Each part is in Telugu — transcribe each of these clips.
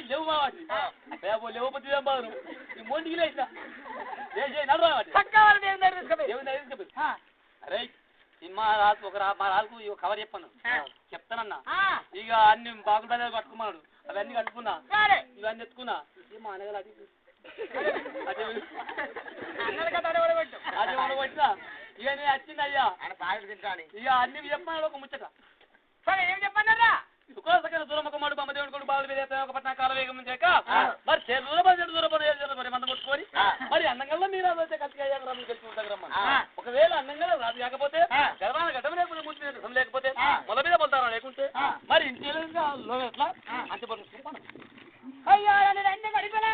లేవు మావాటి లేకపోతే బారు మొండికి లేచిన అరే మా రాజుకు కవర్ చెప్పాను చెప్తానన్నా ఇక అన్ని బాగులు బయలు పట్టుకున్నాడు అవన్నీ కట్టుకున్నా ఇవన్నీ ఎత్తుకున్నా మా అనగలు అది అది పెట్టినా ఇక నేను వచ్చింది అయ్యా ఇక అన్ని చెప్పాను ఒక ముచ్చట ఏం చెప్పన్నారా దూరమ్మడు బొమ్మ దేవుడు బాలు ఒక పట్న కాల వేగం చేయక మరి దూరం మంద కొట్టుకొని మరి అన్నంగల్లో మీరు అదైతే కలిసి అయ్యాక కలిసి ఉంటారమ్మా ఒకవేళ అన్నంగా రాదు కాకపోతే గర్వాన గడ్డం లేకపోతే ముందు లేకపోతే మొల మీద పోతారా లేకుంటే మరి ఇంటి ఎట్లా అంతే పడుతుంది అయ్యో రెండు గడిపలా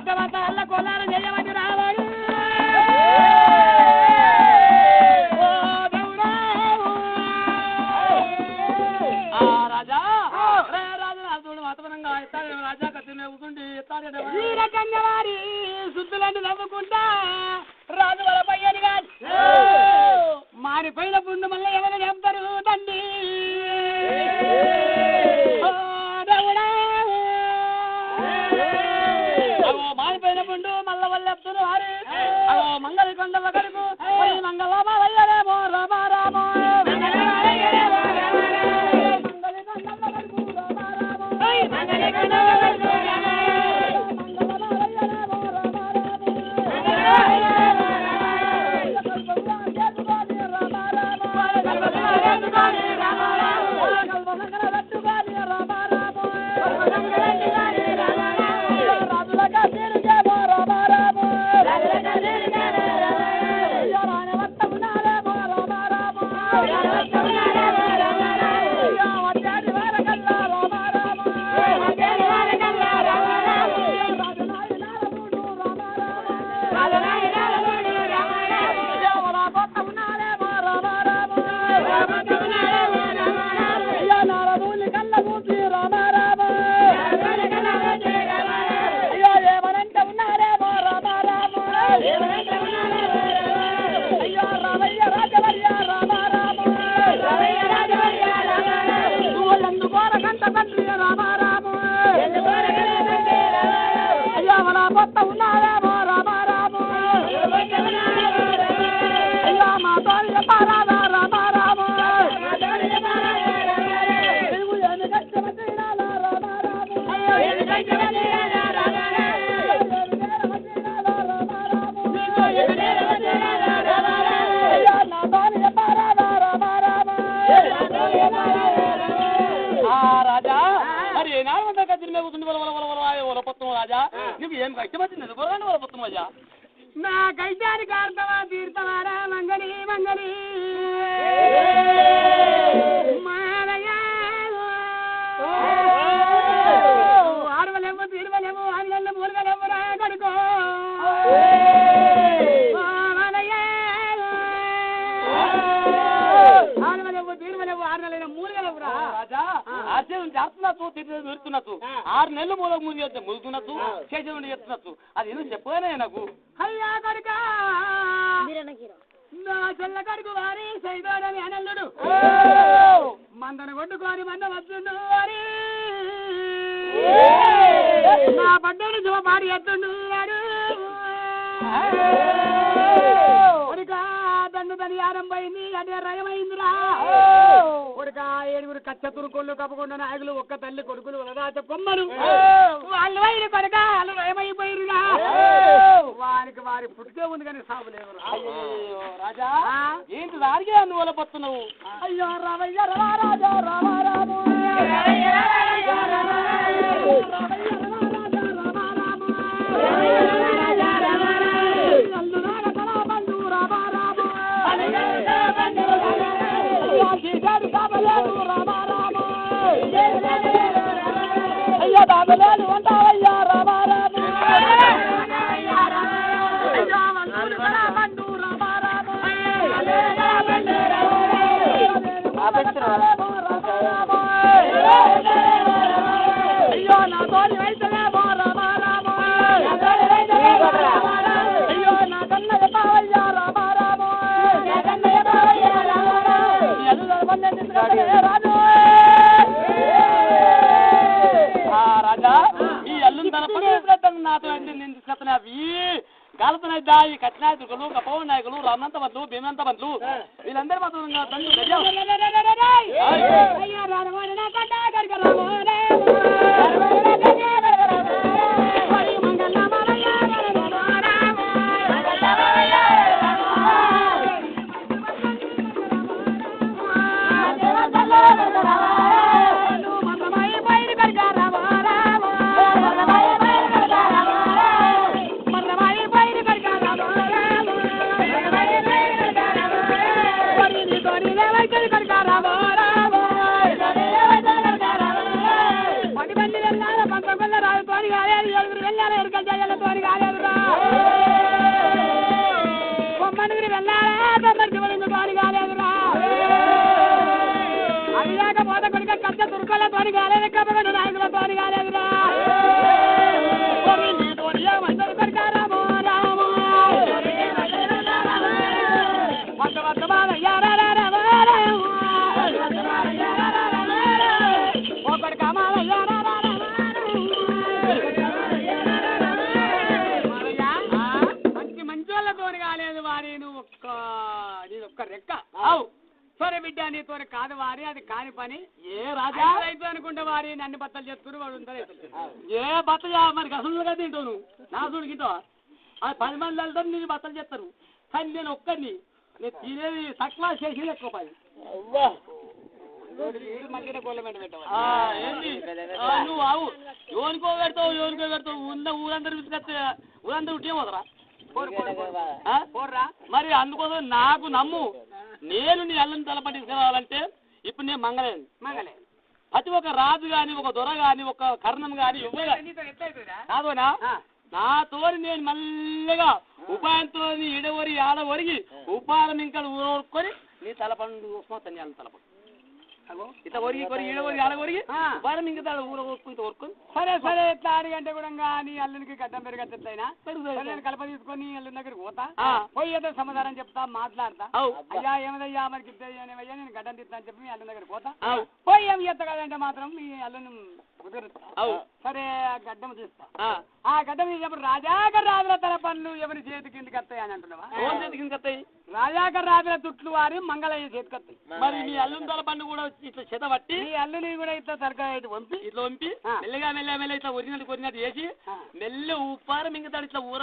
కొట్టమంతా అల్ల కొల్లాలు చేయమని రావాడు రాజా రాజు వాతావరణంగా రాజా కత్తినే కూర్చుండి వారి శుద్ధులను నవ్వుకుంటా రాజు వాళ్ళ పయ్యని కాదు మారిపోయిన పుండు మళ్ళీ ఎవరు చెప్తారు తండ్రి మారిపోయిన పుండు మళ్ళీ వాళ్ళు చెప్తారు వారి మంగళ కొండల కడుపు మంగళ వయ్యరేమో రామా రామో నువ్వు ఏం కష్టపడుతుంది వరపత్తం రాజా నా కష్టానికి అర్థమా తీర్థమారా మంగళి మంగళి ఆడవలేము తీరువలేము ఆడలు మూలగలేము రా కడుకో ఆడవలేము తీరువలేము ఆడలేము మూలగలేము రా రాజా ఆశ్చర్యం చేస్తున్నచ్చు తీరుతున్నచ్చు 6 నెలలు మూల ములుగుతున్నచ్చు చేసి చేస్తున్నచ్చు అది ఎందుకు చెప్పగానే నాకు అయ్యా కడుకా నా చెల్ల కడుకు వారి సైదోడని అనల్లుడు మందను కొట్టుకొని మంద వస్తుండు వారి నా పడ్డను చూపాడి ఎత్తుండు వాడు దండు తని ఆరంభమైంది అదే రయమైందిరా కొడుకా 7 కచ్చ తురుకోళ్ళు కప్పకుండా నాయకులు ఒక్క తల్లి కొడుకులు వలరాచ కొమ్మలు వాళ్ళు వైరు కొడుక వాళ్ళు రయమైపోయిరురా వారికి వారి పుట్టుకే ఉంది కానీ సాగు లేదు రాజా ఏంటి దారిగా నువ్వు వలపడుతున్నావు అయ్యో రామయ్య రాజా రామ రామ అయ్యో బాబలేదు అంటావయ్యా రామ రామ అయ్యో నా తోడి వయసులేమో రామ రామ అయ్యో నా కన్న చెప్పవయ్యా రామ రామ రాజు రాజా ఈ అల్లుని తన పని నాతో నేను తీసుకొస్తున్నా అవి గాలతనైద్దా ఈ కట్నాయకులు కపవ నాయకులు రామంత బంధువు భీమంత బంధువు వీళ్ళందరూ మాత్రం పడి కళ్యాణ ఎరుకలు చేయాలతోని కాలేదురా బొమ్మడిగిరి వెళ్ళాలా తొమ్మడి శివలింగతోని కాలేదురా అది కాకపోతే కొడుక కచ్చ తురుకోలతోని కాలేదు కప్పగొండ నాయకులతోని కాలేదురా మందరు కొడుకారామో రామో మొత్త మొత్త ఒకటి మంచి మంచి వాళ్ళతోని కాలేదు వారి నువ్వు ఒక్క రెక్క అవు సరే బిడ్డ నీతో కాదు వారి అది కాని పని ఏ రాజా రైతు అనుకుంటే వారి అన్ని బత్తలు చేస్తున్నారు వాడు ఉంటారు ఏ బత్త మరి అసలుగా తింటావు నువ్వు నా చూడుకుంటావా అది 10 మంది వెళ్తారు నేను బత్తలు చేస్తారు కానీ నేను ఒక్కడిని నేను తినేది తక్కువ చేసి ఎక్కువ పని నువ్వు అవు యోనికో పెడతావు ఉన్న ఊరందరూ తీసుకొస్తే ఊరందరూ ఉంటే పోదరా మరి అందుకోసం నాకు నమ్ము నేను నీ అల్లని తలపడి తీసుకురావాలంటే ఇప్పుడు నేను మంగలేను ప్రతి ఒక్క రాజు గాని ఒక దొర గాని ఒక కర్ణం గాని కాదోనా నాతోని నేను మల్లెగా ఉపాయంతో ఇడవరి ఆడవరిగి ఉపాయం ఇంకా ఊరుకొని నీ తలపండు మొత్తం నీ అల్లని తలపండు ఇట్లా ఒరిగి కొరి ఈడవరి ఆడవరిగి ఉపాయం ఇంకా ఊరుకొని సరే సరే ఎట్లా 6 గంటల కూడా నీ అల్లునికి గడ్డం పెరగట్లయినా నేను కలప తీసుకొని అల్లుని దగ్గరికి పోతా పోయి ఏదో సమాధానం చెప్తా మాట్లాడతా అయ్యా ఏమదయ్యా మనకి ఇద్దయ్యా నేను గడ్డం తీస్తా అని చెప్పి మీ అల్లుని దగ్గరికి పోతా పోయి ఏమి చేస్తా కదంటే మాత్రం మీ అల్లుని కుదురుతా సరే గడ్డం తీస్తా ఆ గడ్డం తీసినప్పుడు రాజాకర్ రాజుల తల పనులు ఎవరి చేతి కిందకి వస్తాయి అని అంటున్నావా చేతి కిందకి వస్తాయి రాజాకర్ రాజుల తుట్లు వారి మంగళయ్య చేతికి వస్తాయి మరి మీ అల్లుని తల పండు కూడా ఇట్లా చేత పట్టి ఈ అల్లుని కూడా ఇట్లా తరకాయ వంపి ఇట్లా వంపి మెల్లగా మెల్ల ఇట్లా కొరినట్టు చేసి మెల్ల ఉప్పారం మింగతాడు ఇట్లా ఊర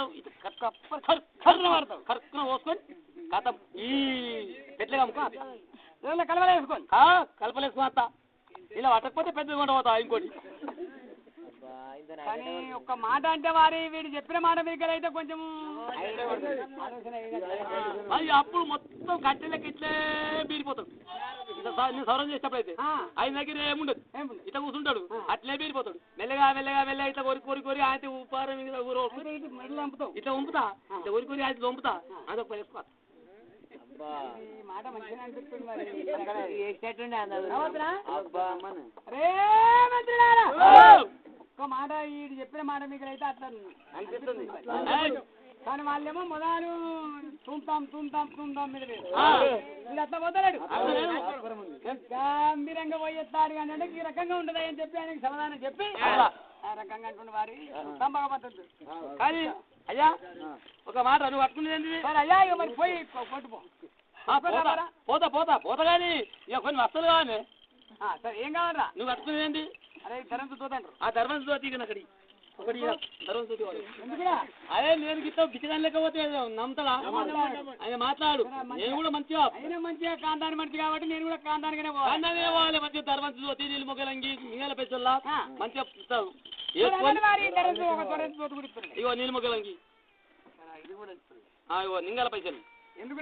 కరుక్కున పోసుకొని కథ ఈ పెద్దగా కలపలేసుకొని కలపలేసుకున్నా ఇలా పట్టకపోతే పెద్దగా కొండ పోతా ఇంకోటి కానీ ఒక్క మాట అంటే వారి వీడు చెప్పిన మాట దగ్గర అయితే కొంచెం అప్పుడు మొత్తం కట్టెలకి ఇట్లే బీరిపోతాడు నేను సౌరం చేసేటప్పుడైతే ఆయన దగ్గర ఏముండదు ఇట్లా కూర్చుంటాడు అట్లే బీరిపోతాడు మెల్లగా ఇట్లా కొరి ఆయన ఉపారం ఇట్లా వంపుతా ఇట్లా కొరి ఆయన వంపుతా అదొక వేసుకో మాట మంచిగా అనిపిస్తుంది ఒక్క మాట ఈ చెప్పిన మాట మీకు అయితే అట్లా అనిపిస్తుంది కానీ వాళ్ళేమో మొదలు తుంతాం మీద వీళ్ళు అట్లా పోతాడు గంభీరంగా పోయేస్తాడు కానీ అంటే ఈ రకంగా ఉంటుంది అని చెప్పి ఆయనకి సమాధానం చెప్పి ఆ రకంగా అంటున్న వారి బాగా పద్ధతి కానీ అయ్యా ఒక మాట నువ్వు పట్టుకునేది సరే అయ్యా ఇక మరి పోయి కొట్టుపో పోతా కానీ ఇక కొన్ని వస్తువులు కావాలి సరే ఏం కావాలరా నువ్వు పట్టుకునేది అరే ధర్మంతో తోతంటారు ఆ ధర్మంతో తీగను అక్కడి ఒకటి ధర్మంతో అదే నేను గిట్ట బిచ్చదాని లేకపోతే నమ్ముతాడా ఆయన మాట్లాడు నేను కూడా మంచిగా ఆయన మంచిగా కాందాని మనిషి కాబట్టి నేను కూడా కాందానికనే పోవాలి మంచిగా ధర్మంతో నీళ్ళు మొగ్గలంగి నీళ్ళ పెంచల్లా మంచిగా ఇగో నీళ్ళు మొగ్గలంగి ఇగో నింగాల పైసలు ఎందుకు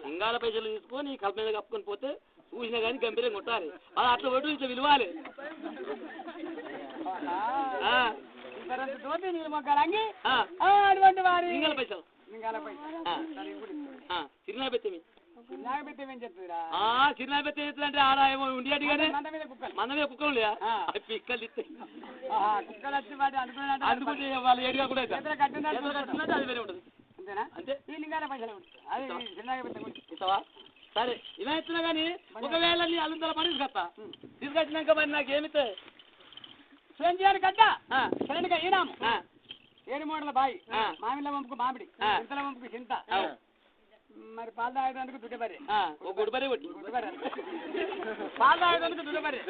నింగాల పైసలు తీసుకొని కల్ప మీద కప్పుకొని పోతే చూసినా కానీ గంభీరంగా కొట్టాలి అది అట్లా కొట్టు ఇట్లా విలువాలి నీళ్ళు మొగ్గాలంగి అటువంటి వారి నింగాల పైసలు చిరునా పెట్టేమి చిరునా పెట్టే అంటే ఆడ ఏమో ఉండేది కానీ మన మీద కుక్కలు లేదా పిక్కలు ఇస్తాయి కుక్కలు వచ్చి వాటి అనుకుంటే వాళ్ళు ఏడుగా కూడా అది వేరే ఉంటుంది అంతేనా అంతే ఈ లింగాల పైసలు అది చిన్నగా పెట్టా సరే ఇలా ఇస్తున్నా కానీ ఒకవేళ నీ అల్లుందల పని తీసుకొచ్చినాక మరి నాకేమితే శ్రేణి కట్ట శ్రేణిగా ఈనాము 7 మూడల బాయి మామిళ్ళ వంపుకు మామిడి చింతల వంపుకు చింత మరి పాలు తాగడానికి దుడ్డబరి పాలు తాగడానికి దుడ్డబరి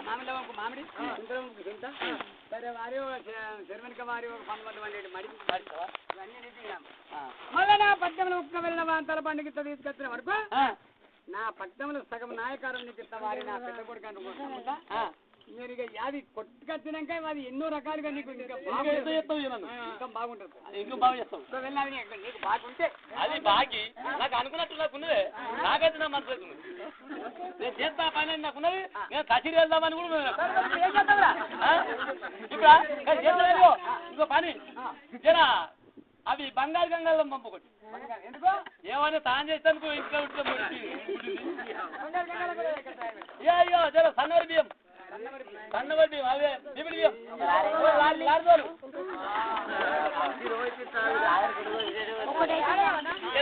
మామిళ్ళ వంపు మామిడి చింతల వంపుకు చింత సరే వారి శర్వనిక వారి ఒక 12 మడి మళ్ళీ నా పట్టణంలో ఒక్క వెళ్ళిన తల పండుగ తీసుకొచ్చిన వరకు నా పట్టణంలో సగం నాయకారం నీకు ఇస్తా వారి నా పెద్ద కొడుకు అనుకుంటా మీరు ఇక అది కొట్టుకొచ్చినాక అది ఎన్నో రకాలుగా నీకు ఇంకా ఇంకా బాగుంటుంది. ఇంకా బాగా చేస్తాం. వెళ్ళాలి నీకు బాగుంటే అది బాగి నాకు అనుకున్నట్టు నాకున్నదే. నాకైతే నా మనసు నేను చేస్తా పని నాకున్నది. నేను కచేరీ వెళ్దామని కూడా ఇప్పుడు చేస్తలేదు. ఇంకో పని జరా అవి బంగారు గంగాల్లో పంపకొట్టి ఎందుకో ఏమైనా తాను చేస్తాను ఇంట్లో అయ్యో జర సన్నవరి బియ్యం అవే బిబిడి బియ్యం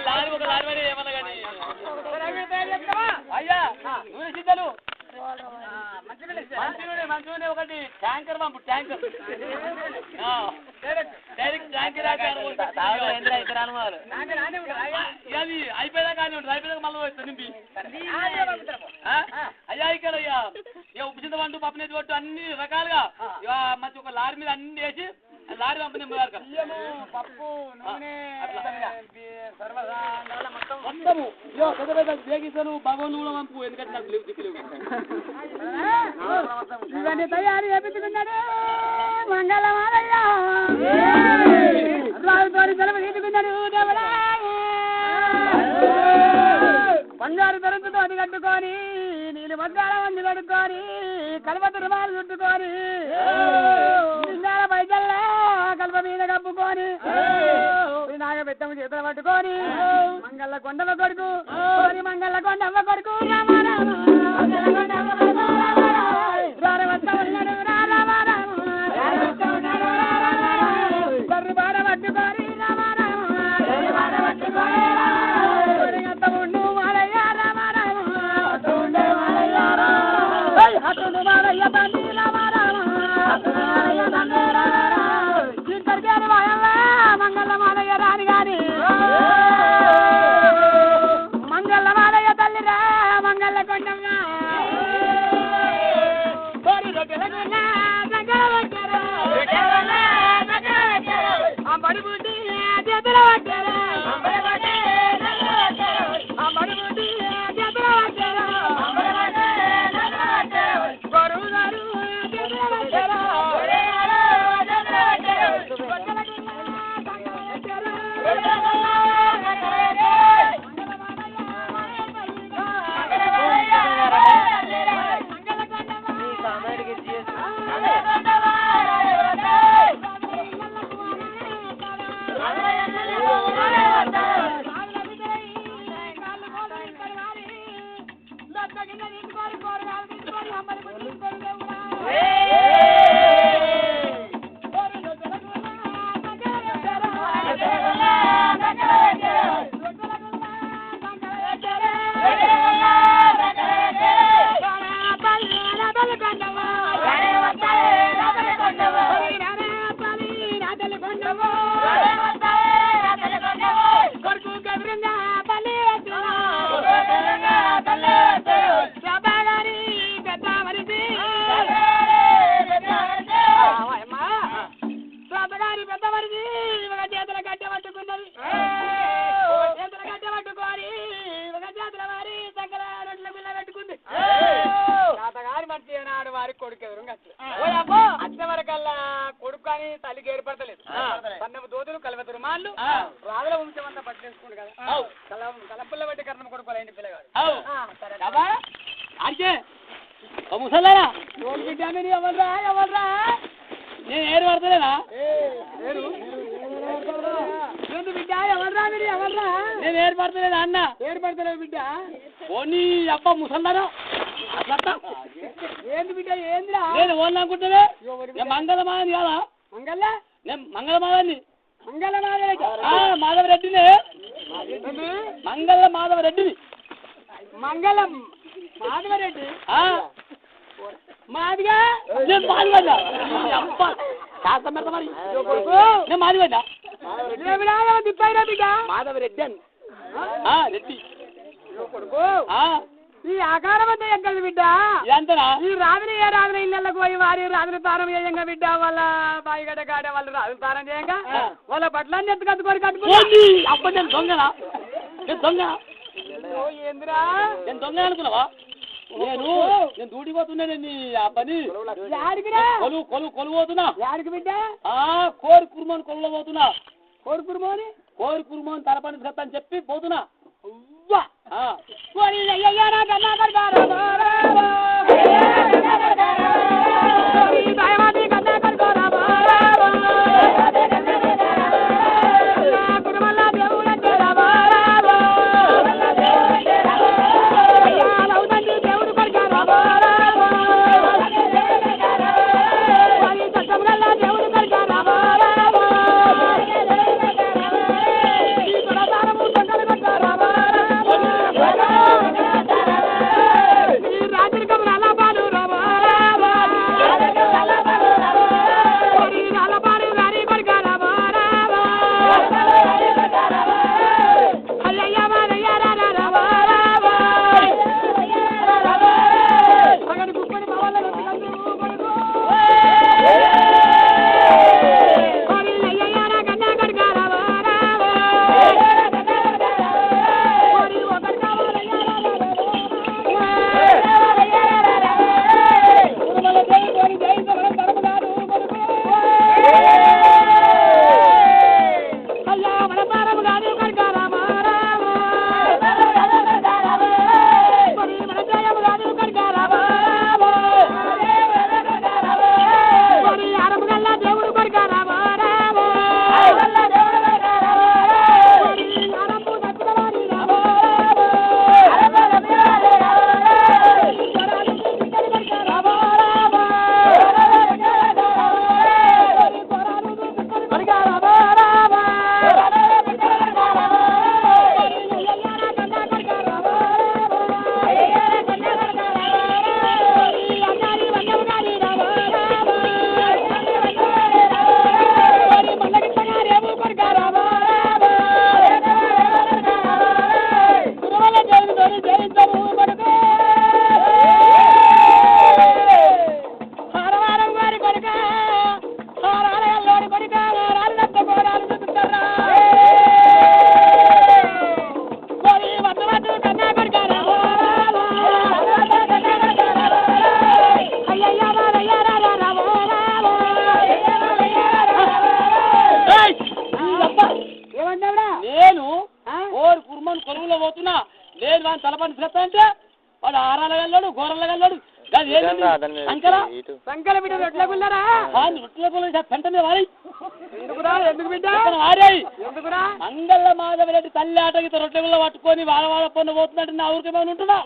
లారీ ఒక లారీ మరి ఏమన్నా కానీ అయ్యా నూనె సిద్ధలు మంచిగా ఒకటి ట్యాంకర్ పంపు ట్యాంకర్ డైరెక్ట్ ట్యాంకర్ అది అయిపోయేదా కానీ ఉంటుంది. అయిపోయేదాకా మళ్ళీ వస్తుంది నింపి అయ్యా ఇక్కడ ఇక ఉప్పు చింతపండు పప్పునేది కొట్టు అన్ని రకాలుగా మంచి ఒక లారీ మీద అన్ని వేసి లారీ పంపు నింపేవారు పప్పు నూనె మొత్తము పెద్ద పెద్ద వేగిస్తాను భగవాన్ కూడా పంపు. ఎందుకంటే నాకు లేవు దిక్కులేవు. ఇవన్నీ తయారు చేపించుకున్నాడు మంగళమాలయ్య రాజుతోని సెలవు తీసుకున్నాడు దేవుడా. బంగారు తొరుకుతో అది కట్టుకొని నీళ్ళు మగ్గాల మంది కట్టుకొని కలప రుమాలు చుట్టుకొని నిండాల పైసల్లా కలప మీద కప్పుకొని నాగ బెత్తము చేతులు పట్టుకొని మంగళ కొండవ కొడుకు మంగళ కొండవ కొడుకు మంగళమాలయ్య రాని గాని మంగళమాలయ్య తల్లిరా మంగళ కొండమ్మ ఆ బడి బుడ్డి చేతుల పట్టారా ఆ బడి బుడ్డి చేతుల పట్టారా గొరువు గారు చేతుల పట్టారా అచ్చవరకల్లా కొడుకు అని తల్లికి ఏర్పడతలేదు. పన్నెము దోతులు కలవత రుమాళ్ళు రాజుల వంశమంతా పట్టేసుకుంటు కదా కలపుల్ల బట్టి కర్ణం కొడుకోవాలి ఇంటి పిల్లగాడు. ముసలారా ఎవర్రా ఎవర్రా నేను ఏడు పడతలేనా బిడ్డ ఎవర్రా మీరు ఎవర్రా నేను ఏడు పడతలేదా అన్న ఏర్పడతలేవు బిడ్డ పోనీ అబ్బ ముసలారా ఏంది బిడ్డ ఏందిరా నేను ఓన్ అనుకుంటావే మంగళమాదని కాదా మంగళ నేను మంగళమాదాన్ని మంగళ మాధవరెడ్డిని మంగళ మాధవరెడ్డిని మంగళం మాధవరెడ్డి మాదిగా నేను మాదివన్నా శాస్త్రం పెడతా మరి నేను మాదివన్నా దిప్పైనా బిడ్డ మాధవరెడ్డి అని రెడ్డి కొడుకు ఈ ఆకారం అంతా ఎక్కడ బిడ్డ ఎంతనా ఈ రాజుని ఏ రాజుని ఇళ్ళకు పోయి వారి రాజుని తారం చేయంగా బిడ్డ వాళ్ళ బాయిగడ్డ కాడ వాళ్ళు రాజుని తారం చేయంగా వాళ్ళ బట్టలన్నీ ఎత్తు కట్టుకొని కట్టుకుని అప్ప నేను దొంగనా నేను దొంగ ఏందిరా నేను దొంగ అనుకున్నావా నేను దూడికి పోతున్నా నీ ఆ పని కొలు పోతున్నా బిడ్డ కోరి కుర్మని కొలులో పోతున్నా కోరి కుర్మని తలపని సత్తా అని చెప్పి పోతున్నా మంగళ మాధవరెడ్డి తల్లి ఆటకి రొట్టెగుల్ల పట్టుకొని వాళ్ళ పొన్ను పోతున్నట్టు నా ఊరికి ఏమైనా ఉంటున్నా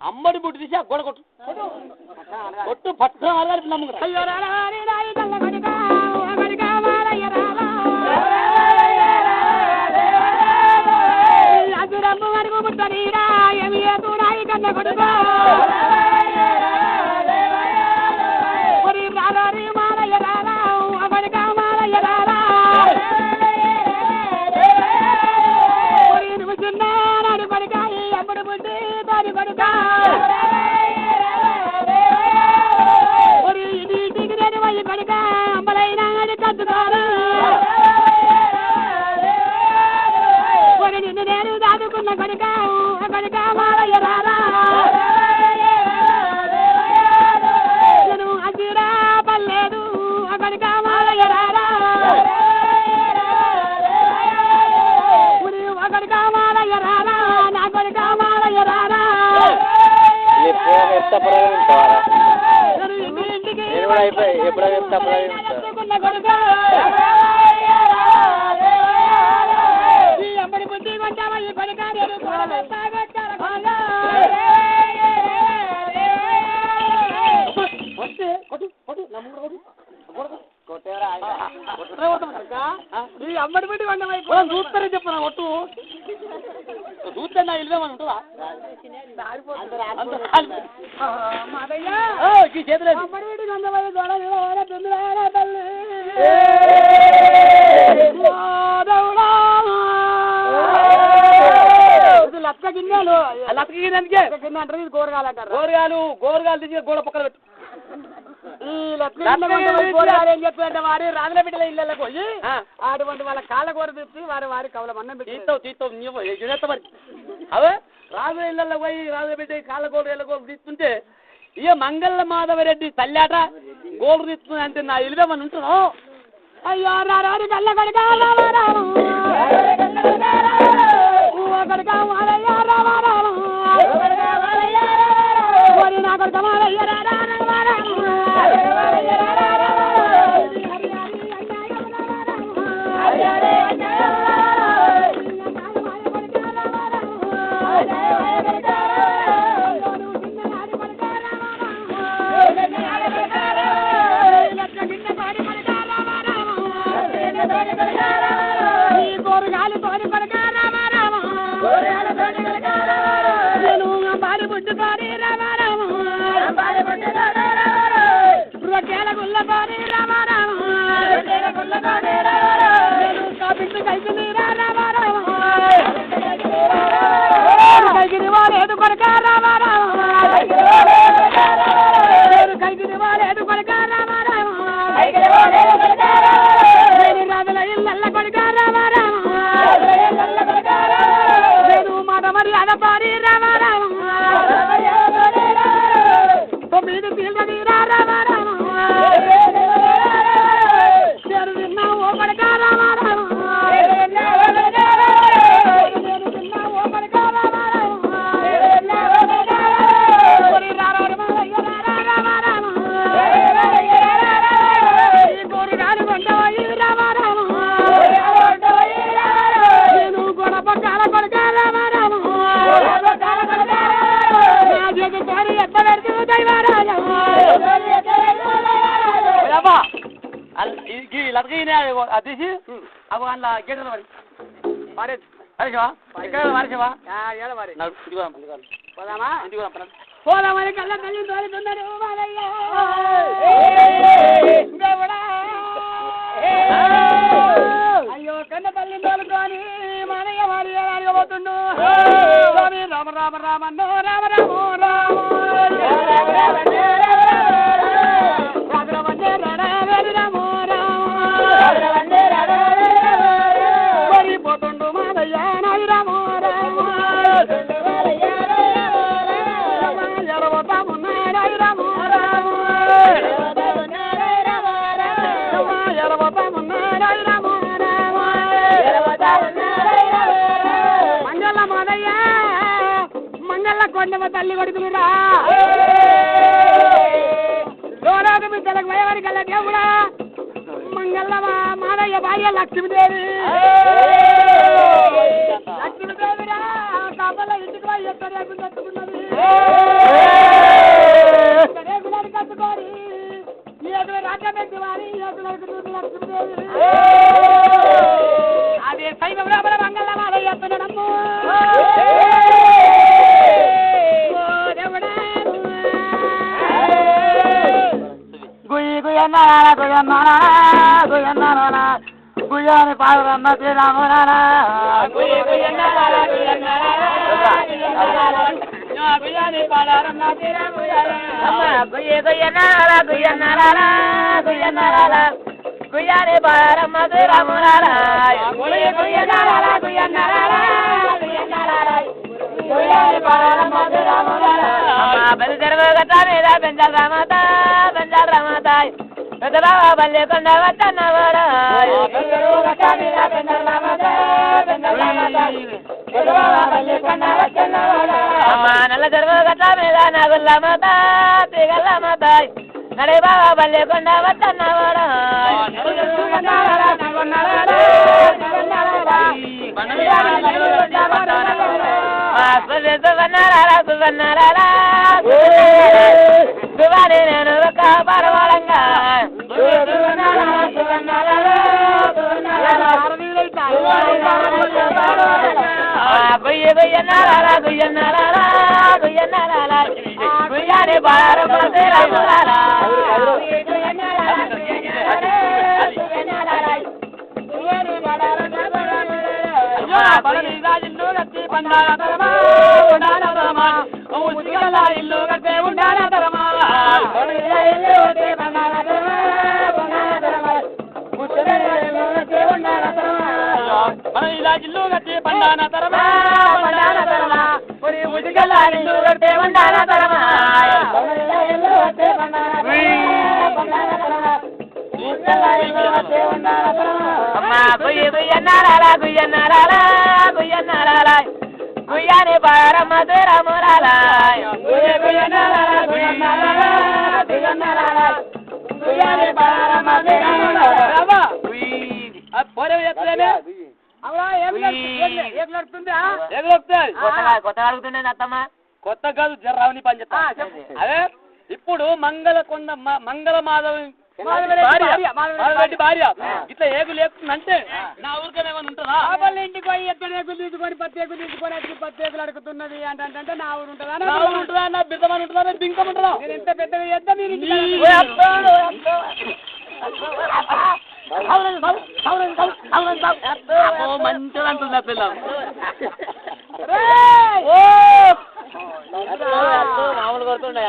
అంబడి బుట్టి తీసి గోడ కొట్టు కొట్టు పట్టు నేను కూడా అయిపోయి ఎప్పుడో చెప్తా అమ్మడి బుద్ధి కొట్టావా ఈ పనికార్యాలు అమ్మడి పెట్టి చూస్తారే చెప్పనా ఒట్టు చూస్తే నా ఇల్లేమని ఉంటుందా అమ్మడి పెట్టి గంధమై తల్లి లక్క గిన్నెలు లక్క గిన్నె అంటారు ఇది గోరగాలు అంటారు గోరగాలు తీసి గోడ పక్కన పెట్టు ఈ లక్క ఏం చెప్పారంటే వారి రాజుల బిడ్డల ఇళ్ళకి పోయి అటువంటి వాళ్ళ కాళ్ళ కూర తెచ్చి వారి కవుల మన్నం పెట్టి తీస్తావు అవే రాజుల ఇళ్ళకి పోయి రాజుల బిడ్డ కాళ్ళ కూర ఇళ్ళ కూర తీసుకుంటే ఇక మంగళ మాధవరెడ్డి తల్లాట గోలు తీసుకుని అంటే నా ఇల్లేమని ఉంటున్నావు అయ్యో రారాడు కళ్ళ కొడుక నా కొడుక తీసి అవి అందులో గిడ్డలు మరి మారేసావా పోదామా పోదామని కళ్ళ తల్లి తోలుతున్నారు అయ్యో కన్న తల్లి తోలుకొని మానయ్య వారి అడగబోతుండు రామ రామ రామన్నో రామ రామో రామ పోతుండు మాదయ్య నాయి రామో రామ ఎడబోతామున్నాయి రామో రామ ఎడబోతామున్నాయి రామో రామ మంగళ మాదయ్య మంగళ కొండమ తల్లి కొడుకులురా గోరాకు బిడ్డలకు భయవారి కల్లా దేవుడా మంగళ మాదయ్య భార్య లక్ష్మీదేవి లక్ష్మీదేవిరా కాపల ఇంటికి పోయి ఎక్కడ రేపు కట్టుకున్నది రేపులని కట్టుకోని ఏదో రాజ్యం పెట్టి వారి లక్ష్మీదేవి అదే సైవ బ్రాహ్మణ మంగళ మాదయ్య పిల్లడమ్ము దేవుడా గుయ్యి గుయ్యన్నారా గుయ్యన్నారా గుయ్యన్నారా గుయ్యాని పాడరమ్మ శ్రీరామునారా గుయ్యి గుయ్యన్నారా గుయ్యాని పాడరమ్మ శ్రీరామునారా గుయ్యి గుయ్యన్నారా గుయ్యన్నారా గుయ్యన్నారా గుయ్యాని పాడరమ్మ శ్రీరామునారా గుయ్యి గుయ్యన్నారా గుయ్యన్నారా గుయ్యన్నారా గుయ్యాని పాడరమ్మ శ్రీరామునారా బలి తెరవ గట్ట మీద పెంచాల రామాత పెంచాల రామాత పెద్దలా బల్లె కొండ వద్దన్నవాడా పెద్దలా అమ్మ నల్ల చెరువు గట్ల మీద నగుల్ల మాత తీగల్ల మాత నడే బాబా బల్లెకొండ వద్దన్నవాడా సువాని నేను ఒక పరవాళంగా గుయ్య గుయ్యన్నారా గుయ్యన్నారా గుయ్యన్నారా గుయ్యాని బారారా ఇల్లు కట్టి పండాలతరమా ఉండాలతరమా ఇల్లు కట్టే ఉండాలతరమా మన ఇలా ఇల్లు కట్టి పండాలతరమా ఉండాలతరమా ఉసిగల ఇల్లు కట్టే ఉండాలతరమా అమ్మా గుయ్య గుయ్యన్నారా గుయ్యన్నారా గుయ్యన్నారా గుయ్యాని బారమ్మ దూరమురాలా కొత్త అడుగుతుండే అత్తమ్మ కొత్త కాదు జర్రావుని పని చెప్తా అదే ఇప్పుడు మంగళ మాధవి భార్య ఇట్లా ఏగు లేకుందంటే నా ఊరికనే ఉంటుందా ఇంటికి పోయి ఎక్కడ ఏగులు తీసుకొని పత్తేకులు తీసుకొని వచ్చి పత్తేకులు అడుగుతున్నది అంటే నా ఊరు ఉంటుందా నా ఊరు ఉంటుందా నా బిడ్డమని ఉంటుందా నా బింకం ఉంటుందా నేను ఎంత పెద్దగా చేద్దాం మీరు మంచిగా అంటుంది ఆ పిల్ల మామూలు కొడుతుండే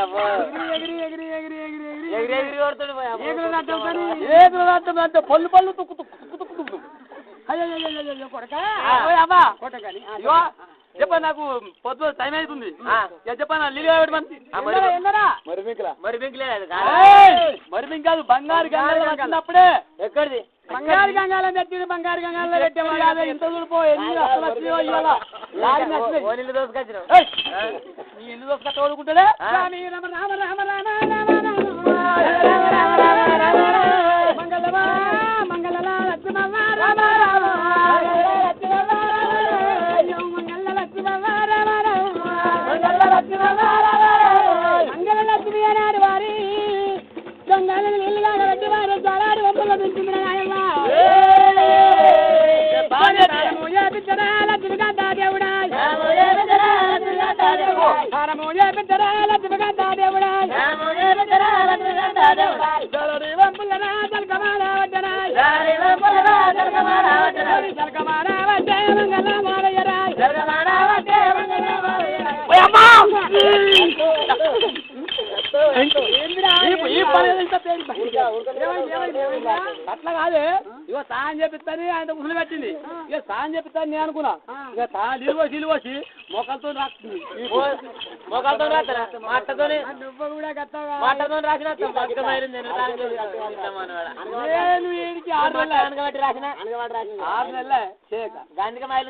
అంటే పళ్ళు పళ్ళు తుక్కు తుక్కు తుక్కు తుక్కు చెప్పా నాకు పొద్దు టైం అవుతుంది చెప్పా లీగా మరి కాదు బంగారు గంగాలు వచ్చినప్పుడే ఎక్కడిది బంగారు గంగాలో తెచ్చింది బంగారు గంగాలో పెట్టేవాళ్ళు కాదు ఇంత దూరిపో ఎన్ని అసలు వచ్చినాయో ఇవాళ ఇల్లు దోసుకొచ్చిన నీ ఇల్లు దోసుక తోడుకుంటాడే రామ రామ రామ రామ మంగళమా మంగళ లక్ష్మమ్మ రామ రామ మంగళ లక్ష్మమ్మ రామ రామ మంగళ లక్ష్మమ్మ మంగళ లక్ష్మి అనాడు వారి దొంగలు నీళ్ళుగా పెట్టి వారు చాలాడు ఒప్పగా పెంచింది నాయమ్మ లక్ష్మిగా దేవుడా లక్ష్మిగా దేవుడా అట్లా కాదు ఇగో సాయం చెప్పిస్తాను ఆయన ముసలి పెట్టింది ఇక సాయం చెప్పిస్తాను నేను అనుకున్నా ఇక నీళ్ళు పోసి మొక్కలతో రాస్తుంది మొక్కలతో రాస్తారా మాటతోనే నువ్వు కూడా కట్టావా మాటతో రాసిన వీడికి 6 నెలలు రాసిన 6 నెలలే చేయక గండిక మైలు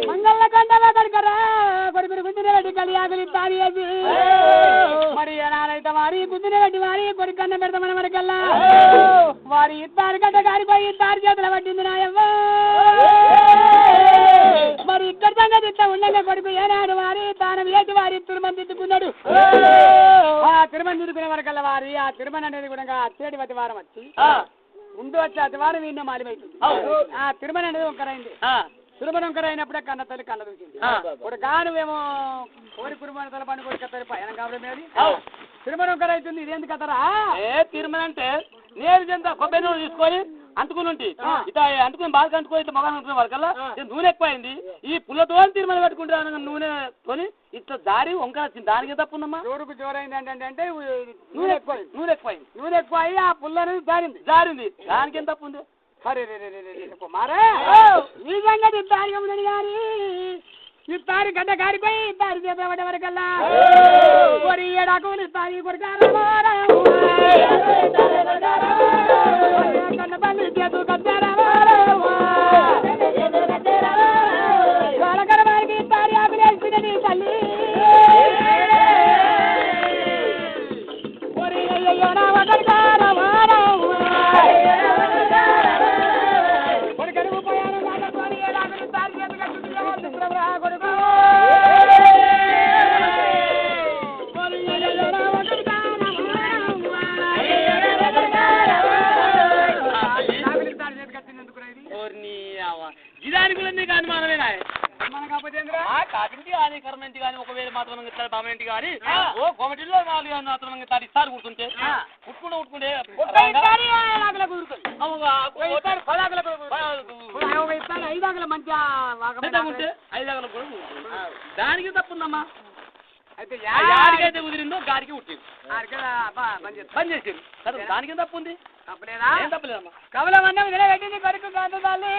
మంగళ కండవ కడకరా కొడుకుని గుద్దినగడ్డి కలియాకులు తాగేసి మరి ఏనాడైతే వారి గుద్దినగడ్డి వారి కొడుకు కన్న పెడతామని మనకల్లా వారి ఇద్దరు గడ్డ కారిపోయి ఇద్దరు చేతుల పట్టింది నాయవ్వ మరి ఇక్కడ సంగతి ఇట్లా ఉండగా కొడుకు ఏనాడు వారి తాను ఏటి వారి తిరుమని తిట్టుకున్నాడు ఆ తిరుమని తిట్టుకునే వరకల్లా వారి ఆ తిరుమని అనేది కూడా అచ్చేటి ప్రతి వారం వచ్చి ముందు వచ్చి అతివారం వీడిని మాలిమైతుంది ఆ తిరుమల అనేది వంకరైంది తిరుమల వంకర అయినప్పుడే కన్న తల్లి కన్న దూకింది ఇప్పుడు కానువేమో కోరి కురుమల తల పండు కోరి కత్తరి పయన కాబట్టి అది తిరుమల వంకర అవుతుంది ఇదేంది కథరా తిరుమల అంటే నేను చెంత కొబ్బరి నూనె తీసుకొని అంటుకుని ఇట్లా అంటుకుని బాగా అంటుకొని ఇట్లా మొగాన్ని అంటుకునే వరకల్లా నూనె ఎక్కువైంది ఈ పుల్లతో తిరుమల పెట్టుకుంటే నూనెతోని ఇట్లా దారి వంకర వచ్చింది దానికి తప్పుందమ్మా జోరుకు జోరైంది అంటే నూనె ఎక్కువైంది నూనె ఎక్కువ అయ్యి ఆ పుల్ల అనేది జారింది దానికి ఎంత తప్పు ఉంది అరే మారే ఈ సంగతి దారిగా ఉన్నది కానీ ఇస్తారి గడ్డ కారిపోయి ఇస్తారి చేత పడ్డ వరకల్లా ఒరి ఎడాకులు ఇస్తారి కొరకాల కన్న తల్లి చేతు కచ్చారా కొరకర వారికి ఇస్తారి ఆపిలేసినది తల్లి ఒరి అయ్యో ఒకరికార కొరకరు పోయారు నాగకొని ఎడాకులు ఇస్తారి చేతు కచ్చుతున్నా కొడుకు జిదానికి కానీ మనమేనా కాకింటి కానీ కర్మంటి కానీ ఒకవేళ మాత్రం ఇస్తారు బామేంటి కానీ ఓ కొమటిలో నాలుగు మాత్రం ఇస్తారు ఇస్తారు కూర్చుంటే ఉట్టుకుంటే దానికి తప్పుందమ్మా అయితే యాడికైతే కుదిరిందో గాడికి ఉట్టింది పని చేసింది దానికి తప్పుంది తప్పలేదా ఏం తప్పలేదమ్మా కమలమన్నం పెట్టింది కొరకు కాదు తల్లి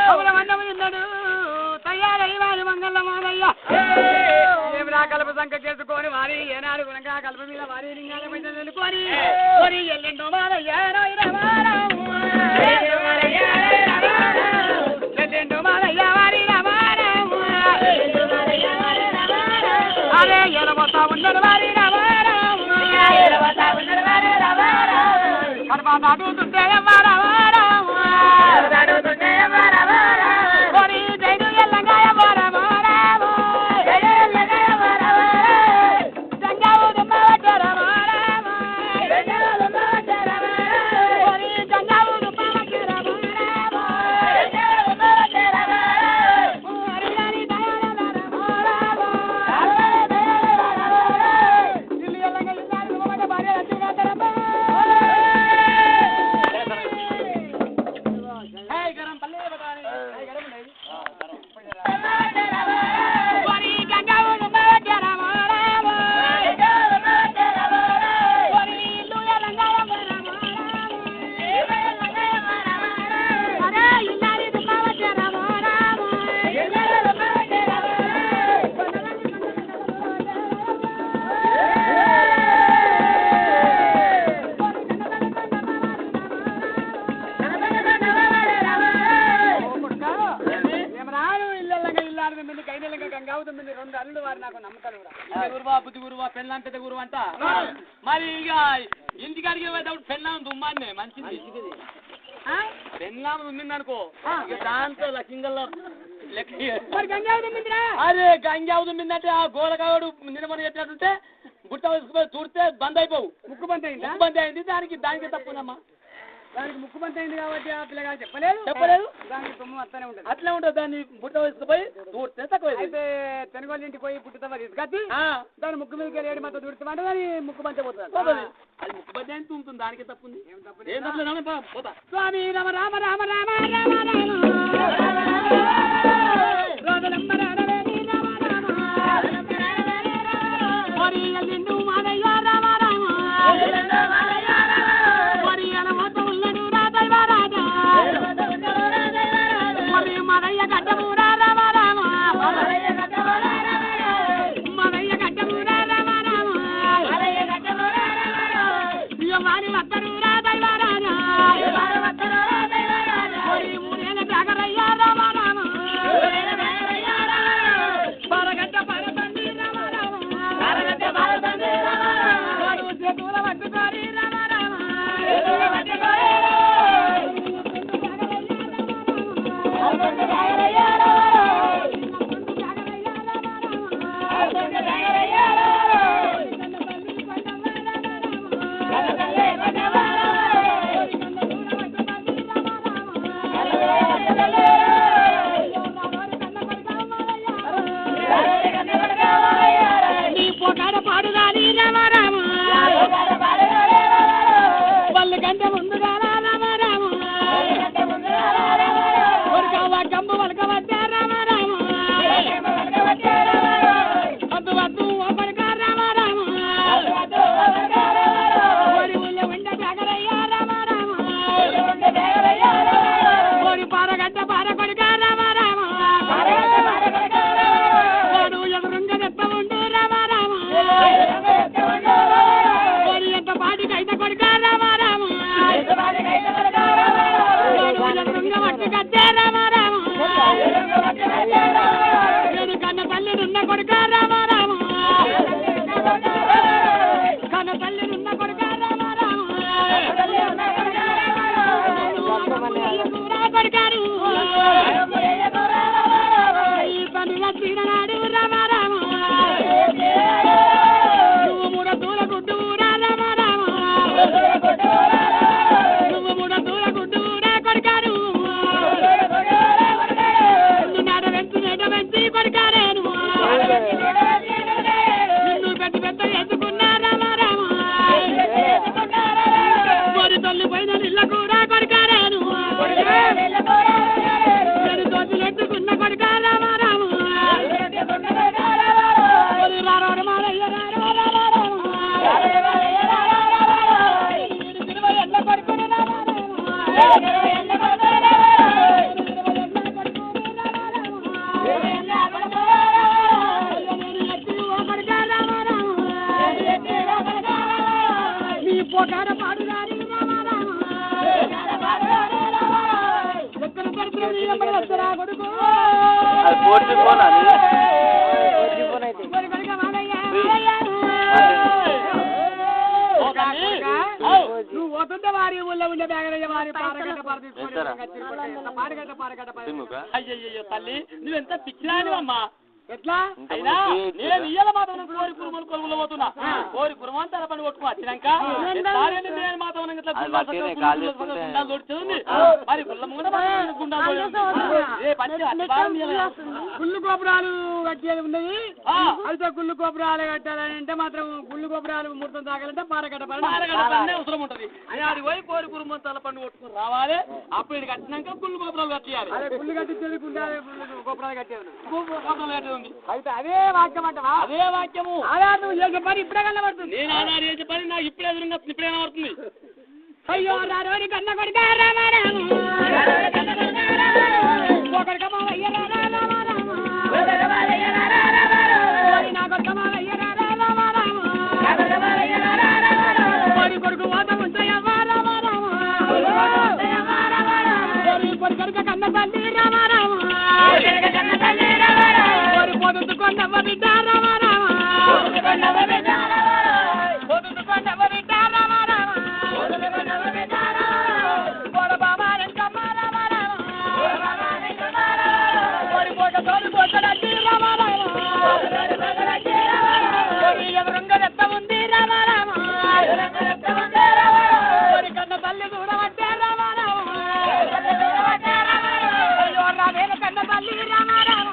కమలమన్నం తిన్నాడు తయారై వారి మంగళ మాదయ్య ఏమిరా కలప సంఖ్య చేసుకొని వారి ఏనాడు గుణంగా కలప మీద వారి లింగాల మీద వెళ్ళుకొని ఎల్లెండో మాదయ్య ఎల్లెండో మాదయ్య వారి అరే ఎలబోతా ఉన్నది వారి కడప బుద్ధి గురువా పెళ్ళాం పెద్ద గురువు అంట మరి ఇక ఇంటికాడికి పెళ్ళాం దుమ్మాన్నే మంచిది పెళ్ళాం దుమ్మిందనుకో దాంతో లక్ష్యంగా అదే గంజావు దుమ్మిందంటే ఆ గోడకాడు నిన్న మనం చెప్పినట్టుంటే గుట్ట వేసుకుపోయి చూడితే బంద్ అయిపోవు ముక్కు బంద్ అయింది దానికి తప్పుందమ్మా దానికి ముక్కు బంద్ అయింది కాబట్టి ఆ పిల్లగా చెప్పలేదు దానికి తుమ్ము అట్లనే ఉంటుంది అట్లా ఉంటుంది దాన్ని బుట్ట వేసుకుపోయి దూడితే తక్కువ అయితే తెనుగోళ్ళ ఇంటికి పోయి పుట్టుతో తీసుకొచ్చి దాని ముక్కు మీదకి వెళ్ళి మొత్తం దూడుతామంటే దాని ముక్కు బంద్ పోతుంది అది ముక్కు బంద్ అయింది తుంటుంది దానికి తప్పుంది ఏం తప్పలేదు పోతా స్వామి రామ రామ రామ రామ Bye. కచ్చే రామ రామ నేను కన్న తల్లినున్న కొడుక రామ రామ కన్న తల్లినున్న కొడుక రామ రామ కొడుకారు ఈ పనుల తీరనాడు రామ రామ నువ్వు మూడ దూల గుడ్డు రామ రామ నువ్వు మూడ దూల గుడ్డు కొడుకారు నాడ వెంచి కొడుకారేను నిన్ను పెద్ద పెద్ద ఎత్తుకున్నా రామ రామ మరి తల్లి పైన ఇళ్ళ కూడా కొడుకారేను నేను దోచులెట్టుకున్న కొడుక రామ రామ నీ పోకాడ పాడురాని రామ రామ ఎక్కడ పడుతున్నా కొడుకు నువ్వు పోతుంటే వారి ఊళ్ళో ఉండే బ్యాగరయ్య వారి పారగడ్డ అయ్యయ్యో తల్లి నువ్వెంత పిచ్చిరాని అమ్మా ఎట్లా అయినా నేను ఇయ్యాల మాత్రం కోరి కురుమలు కొలుగులో పోతున్నా కోరి కురుమని తల పని కొట్టుకుని వచ్చినాక మాత్రం మరి గుళ్ళు గోపురాలు కట్టేది ఉన్నది అయితే గుళ్ళు గోపురాలు కట్టాలని అంటే మాత్రం గుళ్ళు గోపురాలు ముహూర్తం తాగాలంటే పారగడ్డ అవసరం ఉంటది అది పోయి కోరి కురుమని తల పని కొట్టుకుని రావాలి అప్పుడు ఇది కట్టినాక గుళ్ళు గోపురాలు కట్టేయాలి గుళ్ళు కట్టించేది గోపురాలు కట్టేది గోపురాలు కట్టేది అయితే అదే వాక్యం అంటవా అదే వాక్యము అలా నువ్వు చేసే పని ఇప్పుడే కనబడుతుంది నేను ఆధార చేసే పని నాకు ఇప్పుడే ఎదురుగా ఇప్పుడే కనబడుతుంది అయ్యో రారోని కన్న కొడుక కొడుకు వాత కొడుక కన్న తల్లి రామ రామ పొదుకొండవ బిడ్డ రామ రామ పొదుకొండవ బిడ్డ రామ రామ బాబా వెంకమ్మ రామ రామ పోక తోడు పోతడీ రామ రామ ఎదురుంగ రెత్త ఉంది రామ రామ కన్న తల్లి చూడవట్టే రామ రామ అయ్యో రావేను కన్న తల్లి రామ రామ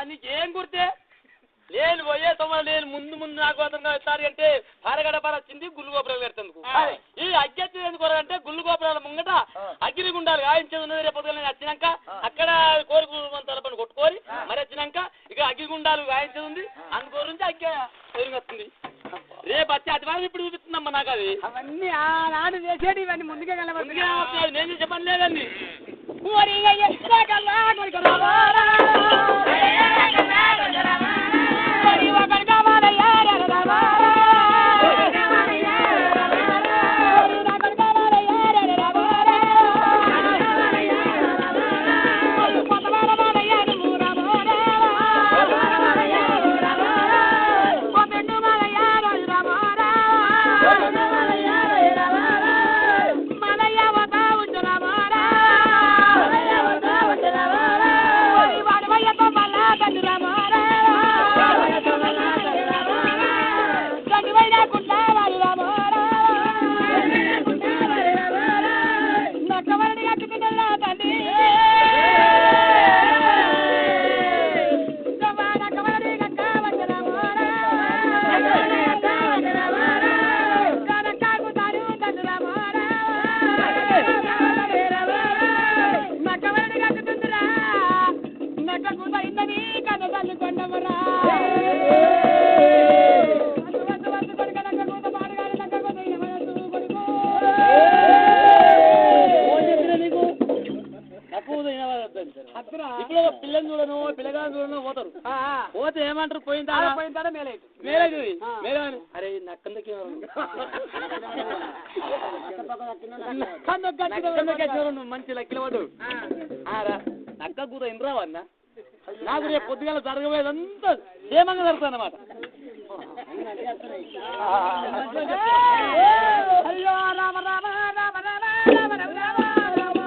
నీకేం గుర్తే నేను పోయే సమయం నేను ముందు నాకు అతను ఇస్తారు అంటే పారగడపార వచ్చింది గుళ్ళు గోపురాలు కడుతుందుకు ఈ అగ్గి వచ్చేది ఎందుకు అంటే గుళ్ళు గోపురాల ముంగట అగ్గిరి గుండాలి గాయించేది ఉన్నది రేపు నేను వచ్చినాక అక్కడ కోరిక తలపని కొట్టుకోరి మరి వచ్చినాక ఇక అగ్గి గుండాలు గాయించేది ఉంది అందుకోరించి అగ్గి వస్తుంది రేపు వచ్చి అతివారం ఇప్పుడు చూపిస్తుందమ్మా నాకు అది. అవన్నీ ఆనాడు చేసేటి ఇవన్నీ ముందుకే కలవాలి. నేను చెప్పని లేదండి. ఇప్పుడు పిల్లని చూడను పిల్లగాని చూడను పోతారు. పోతే ఏమంటారు? పోయిందా మేలైతుంది మేలని. అరే నక్కందకి మంచి లెక్కలు పడు నక్క కూత ఏం రావన్నా. నాకు రేపు పొద్దుగాల జరగబోయేదంతా క్షేమంగా జరుగుతుంది అన్నమాట. అయ్యో రామ రామ రామ రామ రామ రామ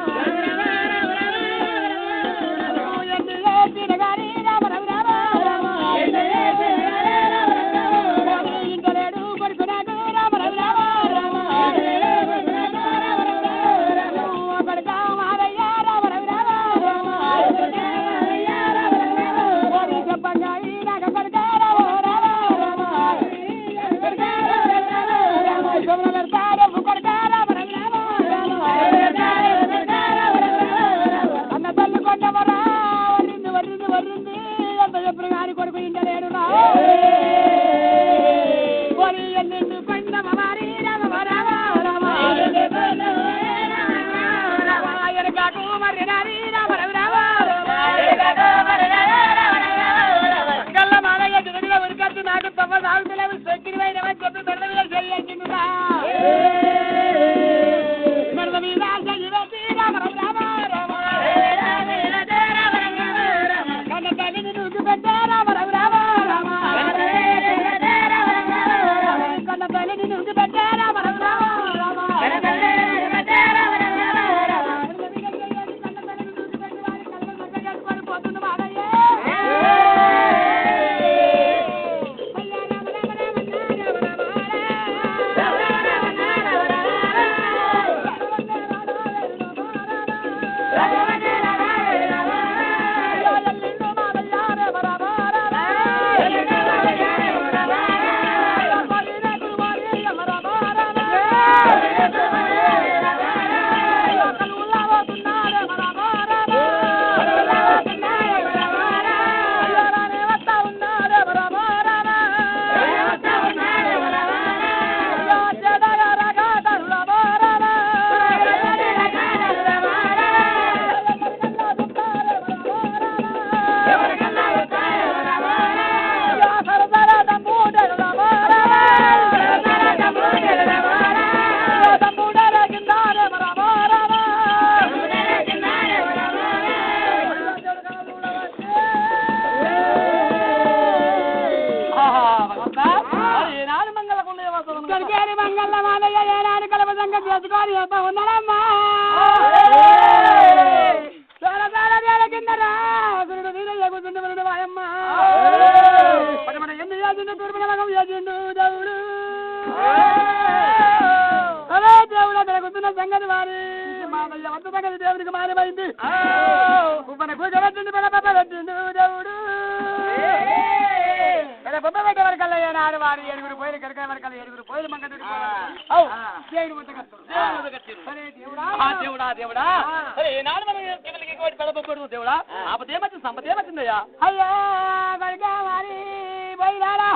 పోయినారా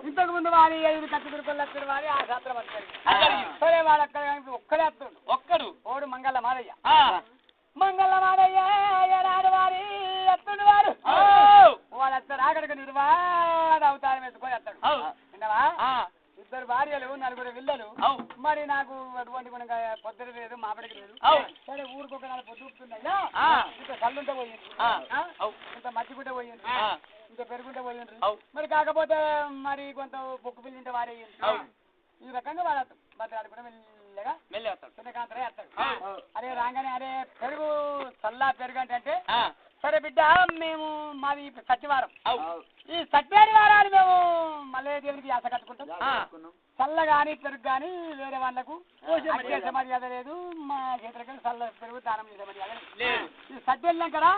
ఇంతకు ముందు వారి 5 కత్తి దుర్గలు వచ్చిన వారి ఆ శాస్త్రం వచ్చారు సరే వాడు అక్కడ ఒక్కడే వస్తుండు ఒక్కడు ఓడు మంగళ మాదయ్య మంగళ మాదయ్య ఏడాడు వారి వస్తుండు వాడు వాడు వస్తాడు అక్కడికి నిర్వాద అవతారం ఎత్తుకొని వస్తాడు విన్నావా ఇద్దరు భార్యలు 4 విల్లలు మరి నాకు అటువంటి పొద్దున లేదు మాపడికి లేదు సరే ఊరికొక 4 పొద్దుతున్నాయ్యా ఇంత కళ్ళుంటే పోయింది ఇంత మజ్జిగుంటే పోయింది ఇంత పెరుగుంటే పోయింది మరి కాకపోతే మరి కొంత బొక్కు పిల్లింటే వారే ఈ రకంగా వాడు బతాడు మెల్లగా చిన్నకాంతరే వస్తాడు అరే రాగానే అరే పెరుగు చల్లా పెరుగు అంటే సరే బిడ్డ మేము మాది సత్యవారం ఈ సత్యాది వారాలు మేము మళ్ళీ దేవుడికి ఆశ కట్టుకుంటాం చల్ల కానీ పెరుగు కానీ వేరే వాళ్ళకు చేసే మర్యాద లేదు మా చేతులకి చల్ల పెరుగు దానం చేసే మర్యాద లేదు ఈ సత్యం వెళ్ళాం కదా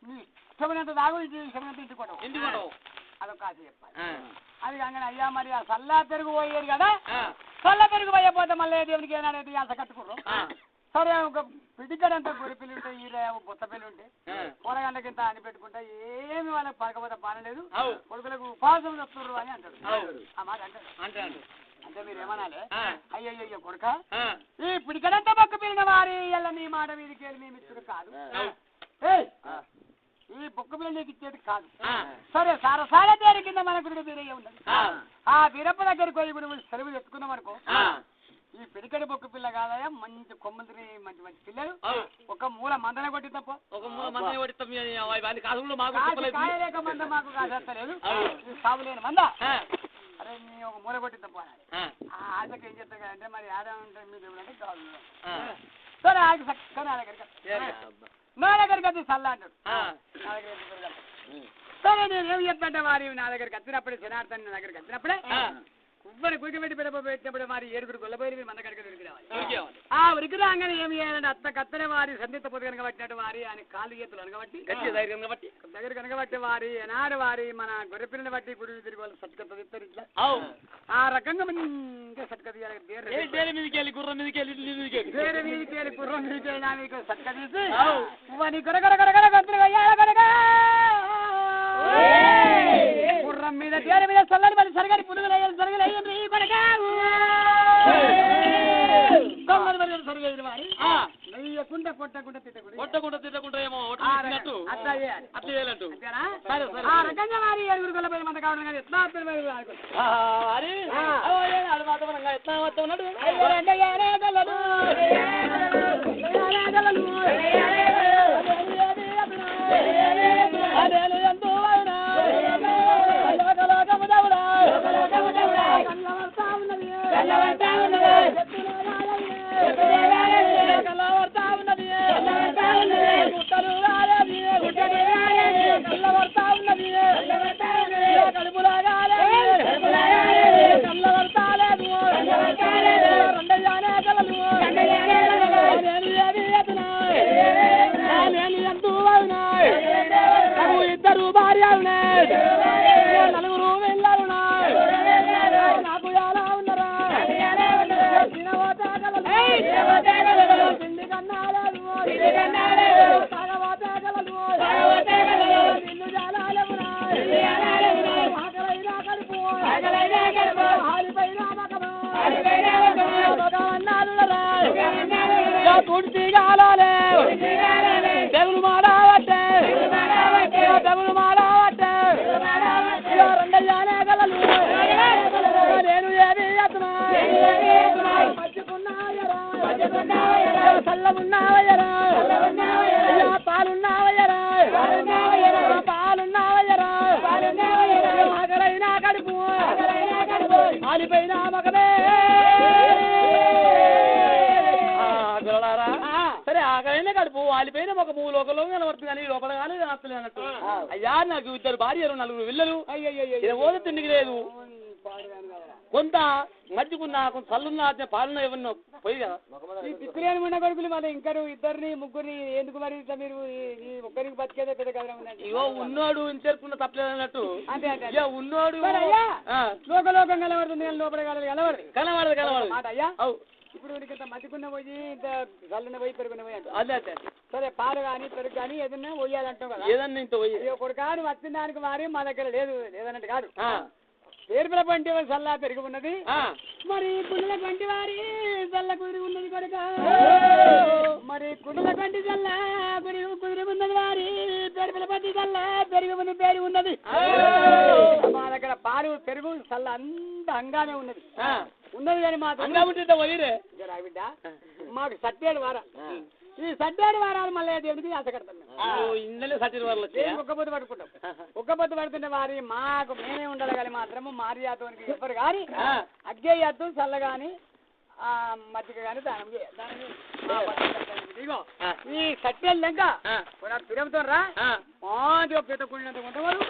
మీ ఇష్టమైనంత దాగు ఇష్టమైనంత ఇంటికోవడం అదొక ఆశ చెప్పాలి అది కాగానే అయ్యా మరి ఆ చల్ల పెరుగు పోయేది కదా చల్ల పెరుగు పోయకపోతే మళ్ళీ దేవుడికి ఏనాడైతే ఆశ కట్టుకుంటాం సరే ఒక పిడికడంతా గొర్రె పిల్లి ఉంటాయి ఈ బొత్త పిల్లి ఉంటే కూరగాయలకి ఇంత అని పెట్టుకుంటా ఏమి వాళ్ళకి పడకపోతే పానలేదు కొడుకులకు ఉపాసం వస్తున్నారు అని అంటాడు ఆ మాట అంటాడు అంటే మీరు ఏమనాలి అయ్యయ్యో కొడుక ఈ పిడికడంతా బొక్క పిల్లిన వారి ఇలా నీ మాట మీదకి వెళ్ళి మేము ఇచ్చుడు కాదు ఈ బొక్క పిల్ల నీకు ఇచ్చేది కాదు సరే సరసాల పేరు కింద మనకు బీరయ్య ఉన్నది ఆ బీరప్ప దగ్గరికి పోయి ఇప్పుడు సెలవు తెచ్చుకున్నాం అనుకో ఈ పిడికడి బొక్క పిల్ల కాదయా మంచి కొమ్మందిని మంచి మంచి పిల్లలు ఒక మూల మందన కొట్టి తప్ప ఒక మూల మందన కొట్టి కాయలేక మంద మాకు కాసేస్తలేదు సాగులేని మంద అరే నీ ఒక మూల కొట్టి తప్ప ఆశకి ఏం చెప్తా కదంటే మరి ఆదా ఉంటే మీరు ఏమంటే కావాలి సరే ఆగి చక్కగా నా దగ్గరికి వచ్చి చల్ల అంటాడు నా దగ్గర సరే నేను ఏం చెప్తాంటే వారి నా దగ్గరికి వచ్చినప్పుడే జనార్దన్ నా దగ్గరికి వచ్చినప్పుడే ఉవ్వని కుడికి పెట్టి పెట్టినప్పుడు మరి 7 గొల్లపోయి మన కడక ఉరికి రావాలి ఆ ఉరికి రాగానే ఏమి చేయాలంటే అత్త కత్తనే వారి సందిత పొద్దు కనకబట్టినట్టు వారి ఆయన కాళ్ళు చేతులు అనగబట్టి దగ్గర కనకబట్టి వారి ఎనాడు వారి మన గొర్రెపిల్లని బట్టి గుడి తిరిగి వాళ్ళు సట్కత్త ఇస్తారు ఇట్లా ఆ రకంగా ఇంకా సట్క తీయాలి వేరే మీదకి వెళ్ళి గుర్రం మీదకి నా మీకు సట్క తీసి నీ గొరగొరగొరగొర గొంతులు వెయ్యాల గొరగ గుర్రం మీద తేరు మీద చల్లని మరి సరిగని పురుగులు వేయాలి సరిగలు వేయండి కొడక గొమ్మలు మరి సరిగేది వారి నెయ్యకుండా కొట్టకుండా తిట్టకుండా ఏమో అట్లా చేయాలంటూ ఆ రకంగా వారి 7 గొల్లపల్లి మంద కావడం కానీ ఎట్లా ఎట్లా ఉన్నాడు ఇద్దరు భార్య ఉన్నాయి 4 వెళ్ళారు నాకు ఎలా ఉన్నారా తిండి కన్నా ఇల్లు జాలాలమునా ఆకలైనా కడుపు ఆలిపైనా తుడిచి కాలాలే తెగులు మాడవట్టే రెండయ్యానే గలలు నేను ఏది అతను మర్చుకున్నాయరా చల్లమున్నావయ్యరా పాలున్నావయ్యరా ఆకలైనా కడుపు ఆలిపోయినా మగమే సరే ఆకలైనా కడుపు వాలిపోయినా ఒక 3 లోకల్లో కనబడుతుంది కానీ లోపల కానీ కనబడలేదు అన్నట్టు అయ్యా నాకు 2 భార్యలు 4 పిల్లలు ఓద తిండికి లేదు కొంత మధ్యకున్నా కొంత చల్లున్నా పాలున్నా ఎవరినో పోయి కదా పిత్రేని ఉన్న కొడుకులు మన ఇంకా 2 3 ఎందుకు మరి ఇట్లా మీరు ఒక్కరికి బతికేదే పెద్ద కథ ఉందండి ఇగో ఉన్నోడు ఇంచేరుకున్న తప్పలేదు అన్నట్టు అంతే ఉన్నోడు లోకలోకం కనబడుతుంది కానీ లోపల కనబడదు మాట అయ్యా ఇప్పుడు ఇంత మతికున్న పోయి ఇంత చల్లున పోయి పెరుగున్న పోయి అంట అదే అదే సరే పాలు కానీ పెరుగు కానీ ఏదన్నా పోయాలంటాం కదా ఏదన్నా ఇంత పోయి కొడుకా నువ్వు వచ్చిన దానికి మారి మా దగ్గర లేదు లేదన్నట్టు కాదు పేరుపుల పంటి చల్ల పెరుగు ఉన్నది మరి కుండల పంటి వారి చల్ల కుదిరి ఉన్నది కొడుక మరి కుండల పంటి చల్ల కుదిరి ఉన్నది వారి పేరుపుల పంటి చల్ల పెరుగు ఉన్నది పేరు ఉన్నది మా దగ్గర పాలు పెరుగు చల్ల అంత అంగానే ఉన్నది ఉన్నది కానీ మా పోయిరే బిడ్డ మాకు సత్యాడు వారా ఈ సడ్డాడి వారాలు మళ్ళీ దేవుడికి ఆశ కడతాం ఒక్క పొద్దు పట్టుకుంటాం ఒక్క పొద్దు పడుతుంటే వారి మాకు మేమే ఉండాలి కానీ మాత్రము మారియాతోనికి ఎవరు కానీ అగ్గేయద్దు చల్ల కానీ మజ్జిగ కానీ దానం చేయాలి ఇగో ఈ సత్యాలు లెక్క పిరంతో రా మంచిగా పెట్టుకునేంత కొంతవారు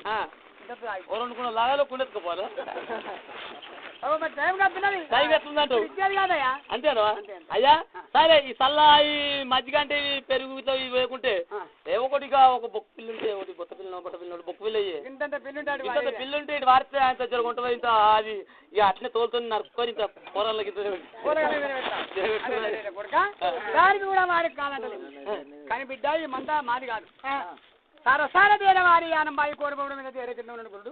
లాగాలో కుండెత్తుకోపోరు కాదయ్యా అంతేనా అయ్యా సరే ఈ సల్లా ఈ మజ్జిగ అంటే పెరుగుతో వేయకుంటే ఏమొకటిగా ఒక బొక్క పిల్లు ఉంటే ఒకటి బొత్త పిల్ల బొట్ట పిల్ల బొక్క పిల్ల పిల్లు ఉంటే ఇటు వారితే అంత జరుగుంటుంది ఇంత అది ఇక అట్లే తోలుతుంది నరుక్కొని ఇంత కూరలకి దానికి కూడా వారికి కాదంటలేదు కానీ బిడ్డ ఈ మంద మాది కాదు సరసాల తీర వారి ఆనంబాయి కోరబోవడం మీద తీర కింద ఉన్నప్పుడు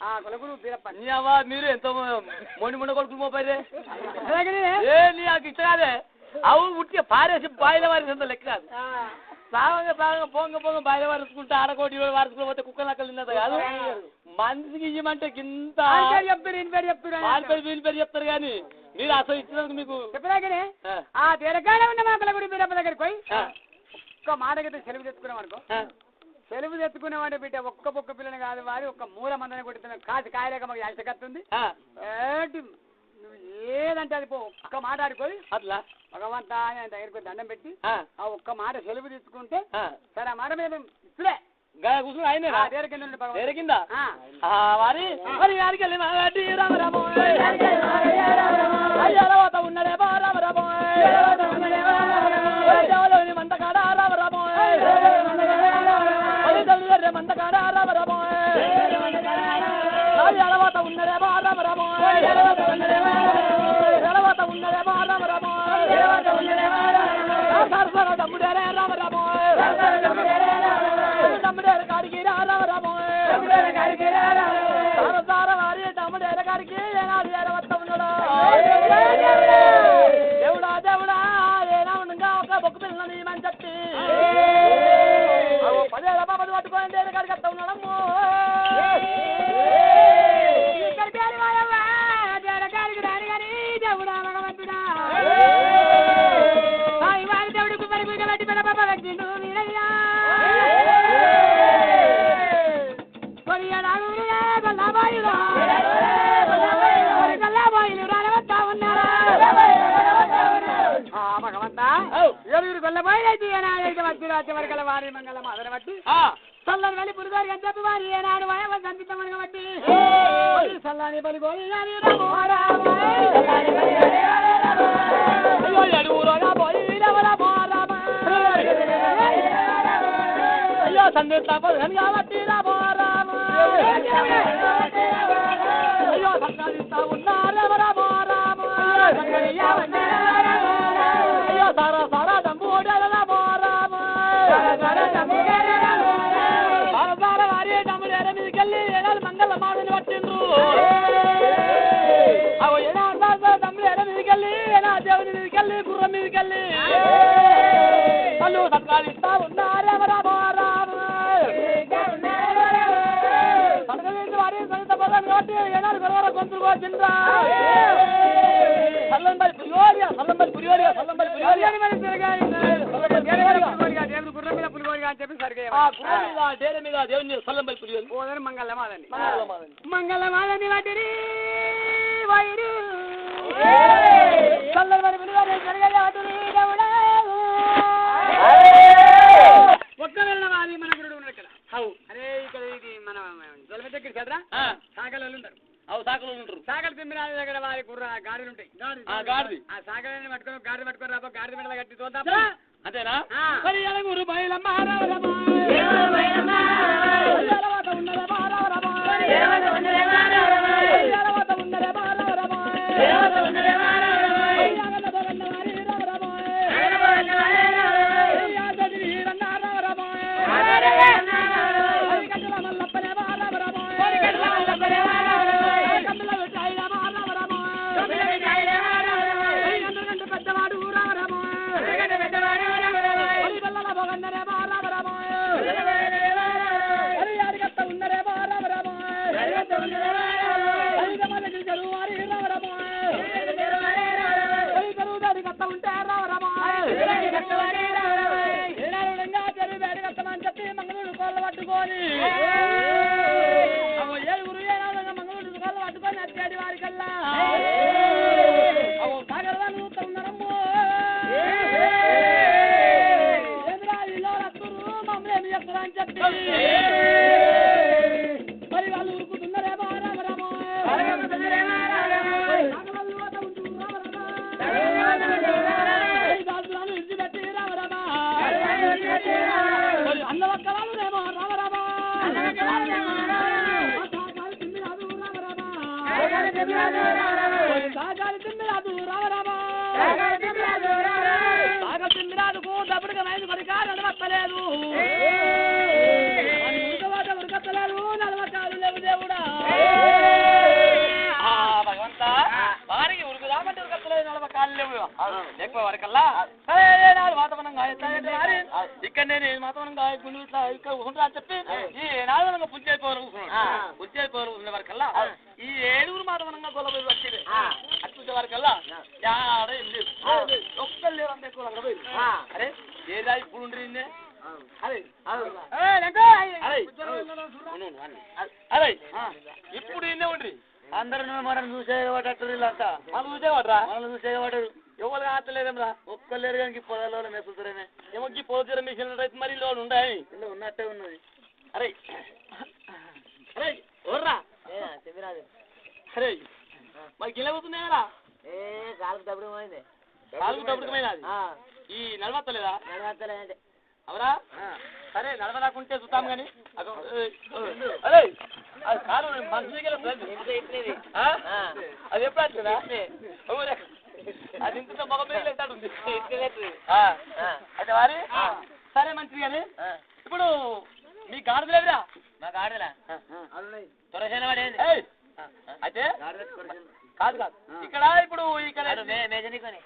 ఆ కొలుగురు తీరప్పవా మీరు ఎంత మొండి కొడుకులు మోపారే ఇచ్చగాదే అవు ఉట్టి పారేసి బాయిల వారిసి లెక్క కాదు సాగంగా పొంగ బాయిల వారుసుకుంటే ఆడకోటి వారుసుకుని కుక్కలు నక్కలు తిన్నది కాదు మనిషికి ఇవ్వమంటే గింత పేరు చెప్తారు కానీ మీరు అసలు ఇచ్చినందుకు మీకు చెప్పలాగనే ఆ తీరకాడ ఉన్న మా కొలుగురు బీరప్ప దగ్గరికి పోయి ఒక్క మాటకైతే సెలవు తెచ్చుకున్నాం అనుకో సెలవు తెచ్చుకునేవాడి బిడ్డ ఒక్క పొక్క పిల్లని కాదు వారి ఒక్క మూల మందని కొడుతున్నా కాసి కాయలేక మాకు యాసకత్తుంది నువ్వు ఏదంటే అది పో ఒక్క మాట ఆడుకోయి అట్లా భగవంతా ఆయన దగ్గరికి దండం పెట్టి ఆ ఒక్క మాట సెలవు తీసుకుంటే సరే ఆ మాట మీద ఇప్పుడే కూర్చుని ఆయన కింద వారి వారికి వెళ్ళి రామరామో ఉన్నడే రామరామో మందకాడ రామరామో మందకాడ రామరామో అలవాత ఉన్నడే రామరామో అలవాత ఉన్నడే రామరామో తమ్ముడే రామరామో తమ్ముడేర కాడికి రామరామో వారి తమ్ముడేర కాడికి ఏనాడు ఏడవత్త ఉన్నాడు దేవుడా దేవుడా ఏనా ఉండగా ఒక బొక్కు పిల్లని అని చెప్పి 10 బాబు పట్టుకొని దేని కాడికి వస్తా ఉన్నాడమ్మో కాడికి రాని కానీ దేవుడా భగవంతుడా ఇవాళ దేవుడికి మరి బట్టి పెద్ద బాబా వచ్చిండు మీరయ్యా భగవంతా ఏడుగురు గొల్లబాయి అయితే వచ్చి వరకల వారి మంగళ మాదన బట్టి చల్లని వెళ్ళి పురుగారి అని చెప్పి వారి ఏనాడు సంపితమని బట్టి చల్లని పలుగోలి అయ్యో సంగీత కాబట్టి అయ్యో సంగీత ఉన్నారెవరమో రామ అయ్యో సారా సారా దంబుడలమో రామ సారా వారి తమ్ముడేర మీదకెళ్ళి ఏనాడు మంగళ మాడుని పట్టిండ్రు అవు ఏనాడు తమ్ముడేర మీదకెళ్ళి ఏనా దేవుని మీదకెళ్ళి గుర్రం మీదకెళ్ళి వాళ్ళు సత్కారిస్తా ఉన్నారెవరమో రామ వారి సరిత పదం కాబట్టి ఏనాడు గొడవల గొంతులు వచ్చిండ్రా సల్లంబల్ పులిహోరిగా దేవుడు గుర్రం మీద పులిహోరిగా అని చెప్పి సరిగా డేర మీద దేవుని సల్లంబల్ పులిహోరి మంగళమాలని వాటిని వైరు సల్లంబల్ పులిహోరి జరగాలి దేవుడా ఒక్క వెళ్ళిన వారి మన గురుడు ఉన్నాడు ఇక్కడ అరే ఇక్కడ ఇది మన జలమ దగ్గర కదరా సాగలు ఉంటారు సాకలు ఉంటారు సాగలు తిమ్మిన దగ్గర వారి కుర్ర గాడిలు ఉంటాయి ఆ సాగలని పట్టుకొని గాడి పట్టుకొని రాబో గాడి మీద కట్టి చూద్దాం అంతేనా గురు బయలమ్మ ఉన్నదే ఎక్కువ వరకల్లా నాడు వాతావరణంగా ఇక్కడ నేను వాతావరణంగా గుండు ఇట్లా ఇక్కడ కూర్చుంటా అని చెప్పి ఈ నాడు పుంచి అయిపోవాలి ఉన్న వరకల్లా ఈ 7 వాతావరణంగా గొల్లబోయి వచ్చేది అట్టుంచే వరకల్లా ఒక్కరు లేరు అంత ఎక్కువ అరే ఏదా ఇప్పుడు ఉండి అరే అరే ఇప్పుడు ఇన్నే ఉండ్రి అందరూ మనం చూసేవాటట్టు వీళ్ళంతా మనం చూసేవాడరా మనం చూసేవాడు ఎవరు ఆటలేదేమ్రా ఒక్కలేరు కానీ పొలాల్లో మెసులుతారేమే ఏమో పోతున్న మిషన్ రైతు మరి లోన్ ఉండాయి ఇలా ఉన్నట్టే ఉన్నది అరే అరే ఎవర్రా చెప్పిరాదు అరే మరి గిల్ల కూతున్నాయరా కాలుకు తప్పుడు పోయింది కాలుకు తప్పుడుమైనది ఈ నడవత్తలేదా నడవత్తలేదంటే అవరా సరే నడవరాకుంటే చూద్దాం కానీ అరే అది కాదు అది ఎప్పుడు వస్తుందా అది ఇంత మగ పేరు ఎట్టాడుంది అయితే వారి సరే మంచిది కానీ ఇప్పుడు మీ గాడిదలు ఎవరా మా గాడిదలా త్వరసేన పడేది అయితే కాదు కాదు ఇక్కడ ఇప్పుడు ఇక్కడ మేజనికొని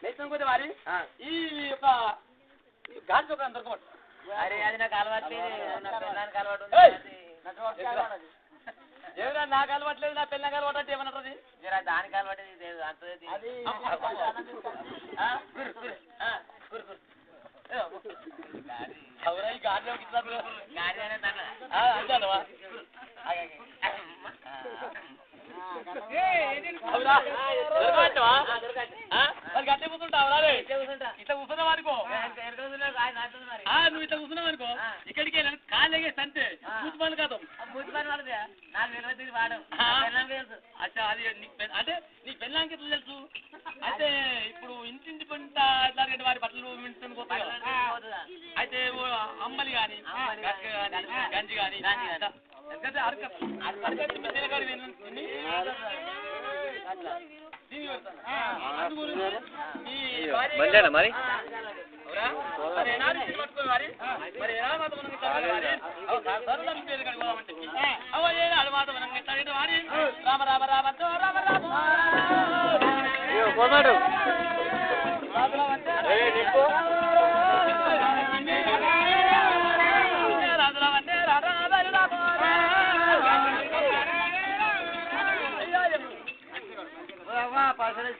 లేచిన పోతే వారి ఈ యొక్క గాడి చొక్క దొరకబట్టు అరే అది నాకు అలవాటు నాకు అలవాటు ఏమైనా నాకు అలవాట్లేదు నా పిల్లకి అలవాటు అంటే ఏమన్నది దానికి అలవాటు అవునా ఈ గాడి అంటావా మరి గట్టే కూర్చుంటావురా ఇట్లా కూర్చున్నావు అనుకో నువ్వు ఇట్లా కూర్చున్నావు అనుకో ఇక్కడికి కాలు ఎగేసి అంతే కూర్చుని కాదు అచ్చా అది అంటే నీ పెళ్ళాంకి ఎట్లా తెలుసు అయితే ఇప్పుడు ఇంటింటి పంట ఎట్లా వారి బట్టలు మించుకొని పోతాయి అయితే అమ్మలి కానీ గంజి కానీ ఎందుకంటే మరి రామ రామ రామ రామ రామ పాసలు